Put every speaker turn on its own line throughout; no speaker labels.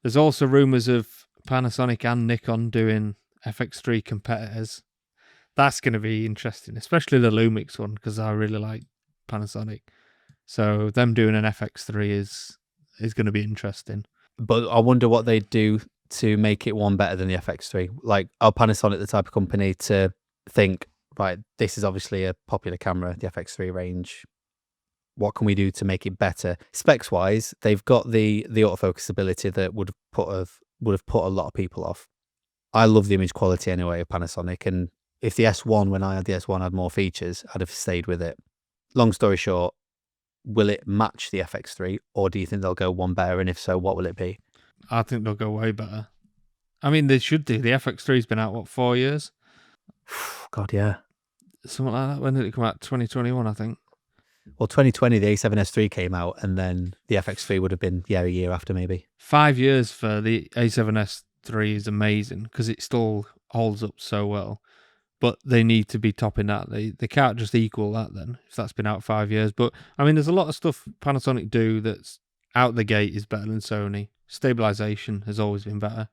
There's also rumours of Panasonic and Nikon doing FX3 competitors. That's going to be interesting, especially the Lumix one, because I really like Panasonic. So them doing an FX3 is going to be interesting.
But I wonder what they'd do to make it one better than the FX3. Like, are Panasonic the type of company to think, right, this is obviously a popular camera, the FX3 range. What can we do to make it better? Specs wise, they've got the autofocus ability that would have put a lot of people off. I love the image quality anyway of Panasonic, and if the S1, when I had the S1, had more features, I'd have stayed with it. Long story short, will it match the FX3, or do you think they'll go one better? And if so, what will it be?
I think they'll go way better. I mean, they should do. The FX3's been out, what, 4 years?
God, yeah.
Something like that. When did it come out? 2021, I think.
Well, 2020, the A7S3 came out, and then the FX3 would have been, a year after maybe.
5 years for the A7S3 is amazing because it still holds up so well. But they need to be topping that. They can't just equal that then, if that's been out 5 years. But, I mean, there's a lot of stuff Panasonic do that's out the gate is better than Sony. Stabilization has always been better.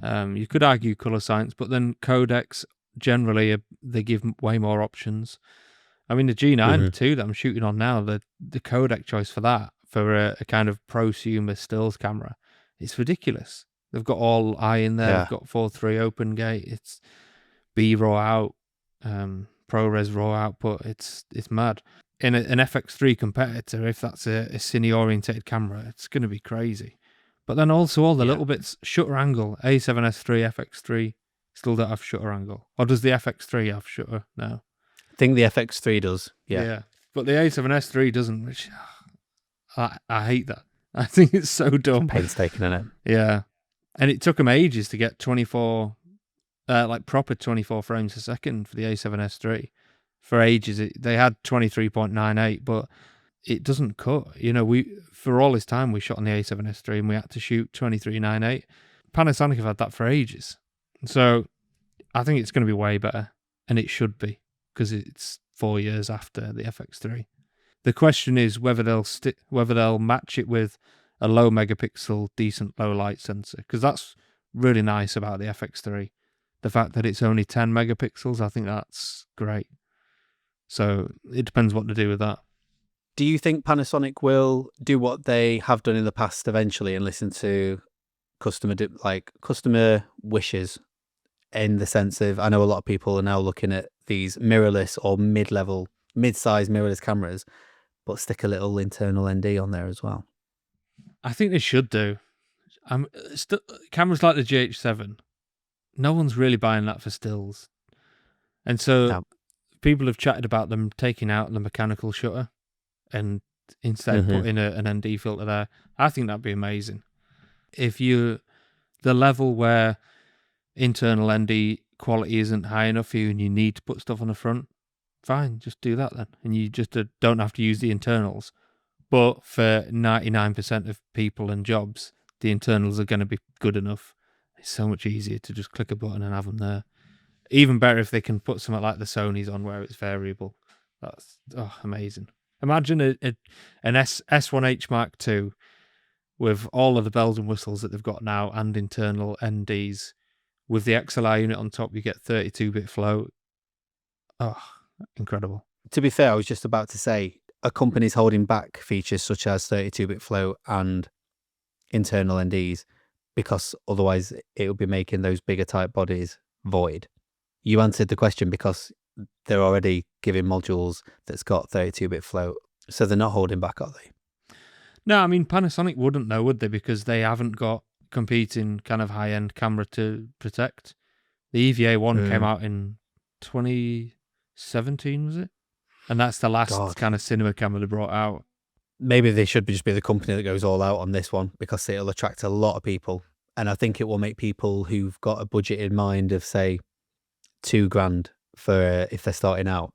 You could argue color science, but then codecs, generally, they give way more options. I mean, the G9 too that I'm shooting on now, the codec choice for that, for a kind of prosumer stills camera, it's ridiculous. They've got all eye in there. Yeah. They've got 4.3 open gate. It's B raw out, ProRes raw output. It's mad. In an FX3 competitor, if that's a cine orientated camera, it's going to be crazy. But then also all the little bits, shutter angle, A7S3, FX3 still don't have shutter angle. Or does the FX3 have shutter now?
I think the FX3 does, yeah.
But the A7S3 doesn't, which I hate that. I think it's so dumb.
It's painstaking, isn't it?
Yeah. And it took them ages to get 24, proper 24 frames a second for the A7S3. For ages, they had 23.98, but it doesn't cut. You know, for all this time, we shot on the A7S3 and we had to shoot 23.98. Panasonic have had that for ages. So I think it's going to be way better, and it should be, because it's 4 years after the FX3. The question is whether they'll match it with a low megapixel, decent low light sensor, because that's really nice about the FX3. The fact that it's only 10 megapixels, I think that's great. So it depends what to do with that.
Do you think Panasonic will do what they have done in the past eventually and listen to customer wishes, in the sense of, I know a lot of people are now looking at these mirrorless or mid-size mirrorless cameras, but stick a little internal ND on there as well?
I think they should do. Cameras like the GH7, no one's really buying that for stills. And so people have chatted about them taking out the mechanical shutter and instead putting an ND filter there. I think that'd be amazing. If the level where internal ND quality isn't high enough for you and you need to put stuff on the front, fine, just do that then. And you just don't have to use the internals. But for 99% of people and jobs, the internals are going to be good enough. It's so much easier to just click a button and have them there. Even better if they can put something like the Sony's on where it's variable. That's amazing. Imagine an S1H Mark II with all of the bells and whistles that they've got now and internal NDs. With the XLR unit on top, you get 32-bit flow. Oh, incredible.
To be fair, I was just about to say, a company's holding back features such as 32-bit flow and internal NDs because otherwise it would be making those bigger type bodies void. You answered the question because they're already giving modules that's got 32-bit flow, so they're not holding back, are they?
No, I mean, Panasonic wouldn't know, would they? Because they haven't got competing kind of high-end camera to protect. The EVA 1 came out in 2017, was it? And that's the last kind of cinema camera they brought out.
Maybe they should just be the company that goes all out on this one, because it'll attract a lot of people. And I think it will make people who've got a budget in mind of, say, $2,000 for if they're starting out.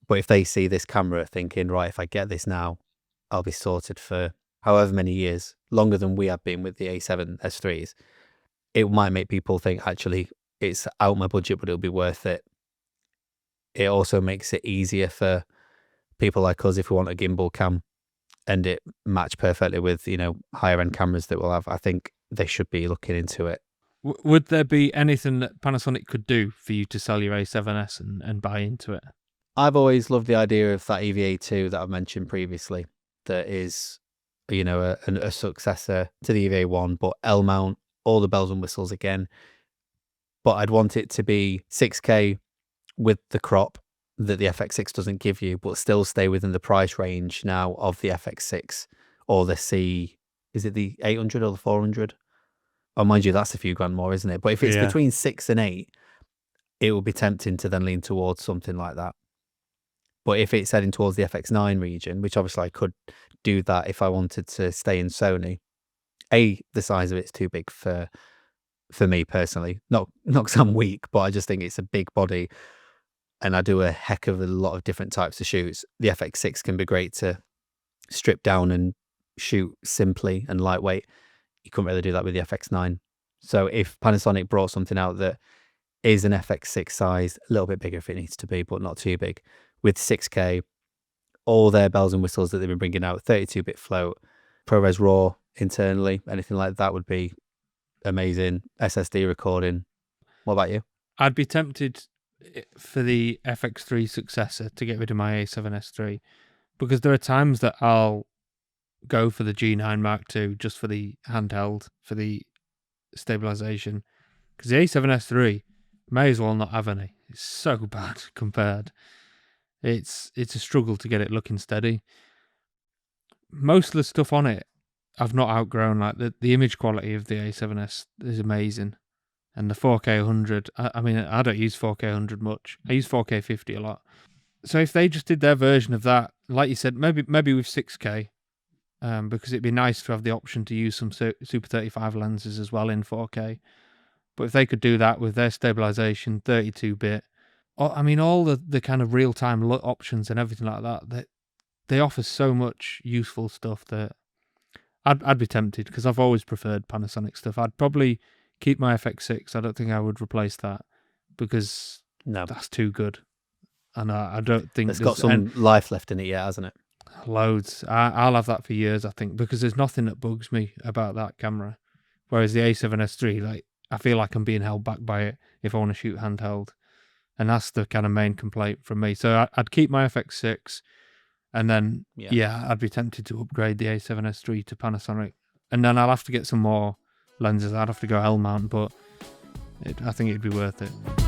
But if they see this camera thinking, right, if I get this now, I'll be sorted for however many years, longer than we have been with the A7 S3s, it might make people think, actually, it's out my budget, but it'll be worth it. It also makes it easier for people like us if we want a gimbal cam and it match perfectly with, higher end cameras that we'll have. I think they should be looking into it.
Would there be anything that Panasonic could do for you to sell your A7S and buy into it?
I've always loved the idea of that EVA2 that I've mentioned previously, that is, you know, a successor to the EVA1, but L mount, all the bells and whistles again. But I'd want it to be 6K with the crop that the FX6 doesn't give you, but still stay within the price range now of the FX6 or the C. Is it the 800 or the 400? Oh, mind you, that's a few grand more, isn't it? But if it's between 6 and 8, it would be tempting to then lean towards something like that. But if it's heading towards the FX9 region, which obviously I could do that if I wanted to stay in Sony, the size of it's too big for me personally. Not because I'm weak, but I just think it's a big body and I do a heck of a lot of different types of shoots. The FX6 can be great to strip down and shoot simply and lightweight. You couldn't really do that with the FX9. So if Panasonic brought something out that is an FX6 size, a little bit bigger if it needs to be, but not too big, with 6K, all their bells and whistles that they've been bringing out, 32-bit float, ProRes RAW internally, anything like that would be amazing. SSD recording. What about you?
I'd be tempted for the FX3 successor to get rid of my A7S III, because there are times that I'll go for the G9 Mark II just for the handheld, for the stabilization, because the A7S III may as well not have any. It's so bad compared. It's a struggle to get it looking steady. Most of the stuff on it I've not outgrown. Like the image quality of the A7S is amazing, and the 4K 100. I mean, I don't use 4K 100 much. I use 4K 50 a lot. So if they just did their version of that, like you said, maybe with 6K, because it'd be nice to have the option to use some Super 35 lenses as well in 4K. But if they could do that with their stabilization, 32-bit, I mean, all the kind of real-time options and everything like that, they offer so much useful stuff that I'd be tempted, because I've always preferred Panasonic stuff. I'd probably keep my FX6. I don't think I would replace that, because that's too good. And I don't think
it's got some life left in it yet, hasn't it?
Loads. I'll have that for years, I think, because there's nothing that bugs me about that camera. Whereas the A7S III, like, I feel like I'm being held back by it if I want to shoot handheld. And that's the kind of main complaint from me. So I'd keep my FX6, and then, I'd be tempted to upgrade the A7S III to Panasonic. And then I'll have to get some more lenses. I'd have to go L mount, but I think it'd be worth it.